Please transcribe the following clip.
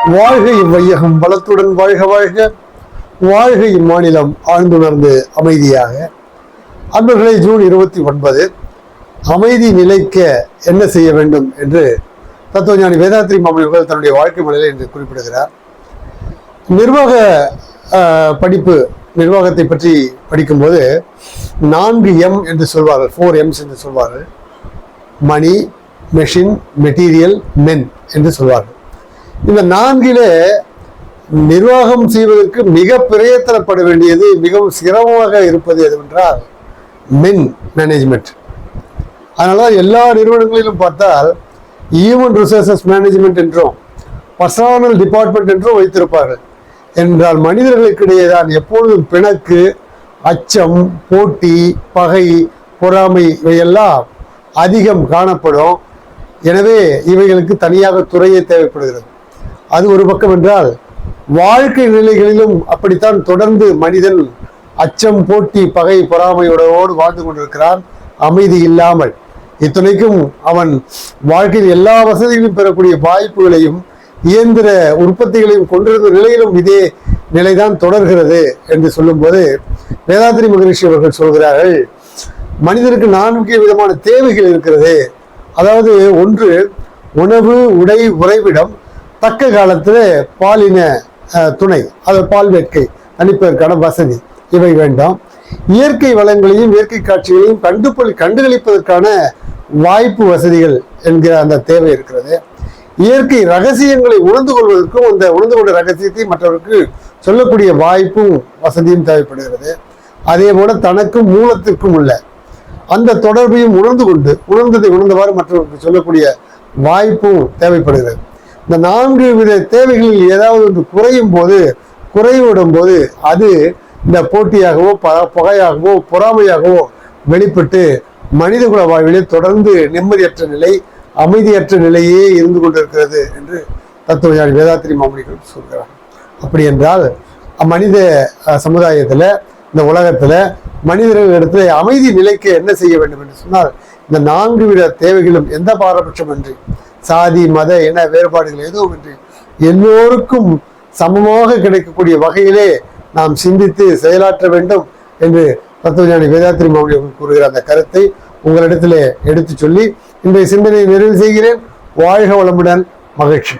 வாழ்க இவ்வையகம் வளத்துடன் வாழ்க வாழ்க. வாழ்க இம்மாநிலம் ஆழ்ந்துணர்ந்து அமைதியாக. அன்பர்களே, ஜூன் 29 அமைதி நிலைக்க என்ன செய்ய வேண்டும் என்று தத்துவஞானி வேதாத்ரி மாமனிகள் தன்னுடைய வாழ்க்கை மலையில் என்று குறிப்பிடுகிறார். நிர்வாக படிப்பு, நிர்வாகத்தை பற்றி படிக்கும்போது 4 M என்று சொல்வார்கள், 4 M's என்று சொல்வார்கள். மணி, மெஷின், மெட்டீரியல், மென் என்று சொல்வார்கள். இந்த 4 நிர்வாகம் செய்வதற்கு மிக பிரயத்தனப்பட வேண்டியது, மிகவும் சிரமமாக இருப்பது எதுவென்றால் மென் மேனேஜ்மெண்ட். அதனால எல்லா நிறுவனங்களிலும் பார்த்தால் ஹியூமன் ரிசோர்சஸ் மேனேஜ்மெண்ட் என்றும் பர்சனல் டிபார்ட்மெண்ட் என்றும் வைத்திருப்பார்கள். என்றால் மனிதர்களுக்கிடையே தான் எப்பொழுதும் பிணக்கு, அச்சம், போட்டி, பகை, பொறாமை இவையெல்லாம் அதிகம் காணப்படும். எனவே இவைகளுக்கு தனியாக துறையே தேவைப்படுகிறது. அது ஒரு பக்கம் என்றால், வாழ்க்கை நிலைகளிலும் அப்படித்தான் தொடர்ந்து மனிதன் அச்சம், போட்டி, பகை, பொறாமையோடு வாழ்ந்து கொண்டிருக்கிறான், அமைதி இல்லாமல். இத்துணைக்கும் அவன் வாழ்க்கையில் எல்லா வசதிகளையும் பெறக்கூடிய வாய்ப்புகளையும் இயந்திர உற்பத்திகளையும் கொண்டிருந்த நிலையிலும் இதே நிலைதான் தொடர்கிறது என்று சொல்லும்போது வேதாத்ரி மகரிஷி அவர்கள் சொல்கிறார்கள், மனிதனுக்கு 4 விதமான தேவைகள் இருக்கிறது. அதாவது, ஒன்று உணவு, உடை, உறைவிடம், தக்க காலத்தில் பாலின துணை, அது பால் வேட்கை, தனிப்பதற்கான வசதி, இவை வேண்டாம். இயற்கை வளங்களையும் இயற்கை காட்சிகளையும் கண்டுகளிப்பதற்கான வாய்ப்பு வசதிகள் என்கிற அந்த தேவை இருக்கிறது. இயற்கை ரகசியங்களை உணர்ந்து கொள்வதற்கும் அந்த உணர்ந்து கொண்ட ரகசியத்தை மற்றவருக்கு சொல்லக்கூடிய வாய்ப்பும் வசதியும் தேவைப்படுகிறது. அதே போல தனக்கும் மூலத்திற்கும் உள்ள அந்த தொடர்பையும் உணர்ந்து கொண்டு உணர்ந்ததை உணர்ந்தவாறு மற்றவருக்கு சொல்லக்கூடிய வாய்ப்பும் தேவைப்படுகிறது. இந்த 4 வித தேவைகளில் ஏதாவது ஒன்று குறையும் போது, குறைவிடும் போது அது இந்த போட்டியாகவோ பகையாகவோ பொறாமையாகவோ வெளிப்பட்டு மனிதகுல வாழ்விலே தொடர்ந்து நிம்மதியற்ற நிலை, அமைதியற்ற நிலையே இருந்து கொண்டிருக்கிறது என்று தத்துவஞானி வேதாத்ரி மாமனிகள் சொல்கிறார். அப்படி என்றால் மனித சமுதாயத்தில், இந்த உலகத்தில் மனிதர்களிடத்துல அமைதி நிலைக்க என்ன செய்ய வேண்டும் என்று சொன்னால், இந்த 4 வித தேவைகளும் எந்த பாரபட்சமின்றி, சாதி, மத, இன வேறுபாடுகள் எதுவும் இன்றி எல்லோருக்கும் சமமாக கிடைக்கக்கூடிய வகையிலே நாம் சிந்தித்து செயலாற்ற வேண்டும் என்று தத்துவஞானி வேதாத்ரி மாமனி கூறுகிற அந்த கருத்தை உங்களிடத்திலே எடுத்து சொல்லி இன்றைய சிந்தனையை நிறைவு செய்கிறேன். வாழ்க வளமுடன். மகிழ்ச்சி.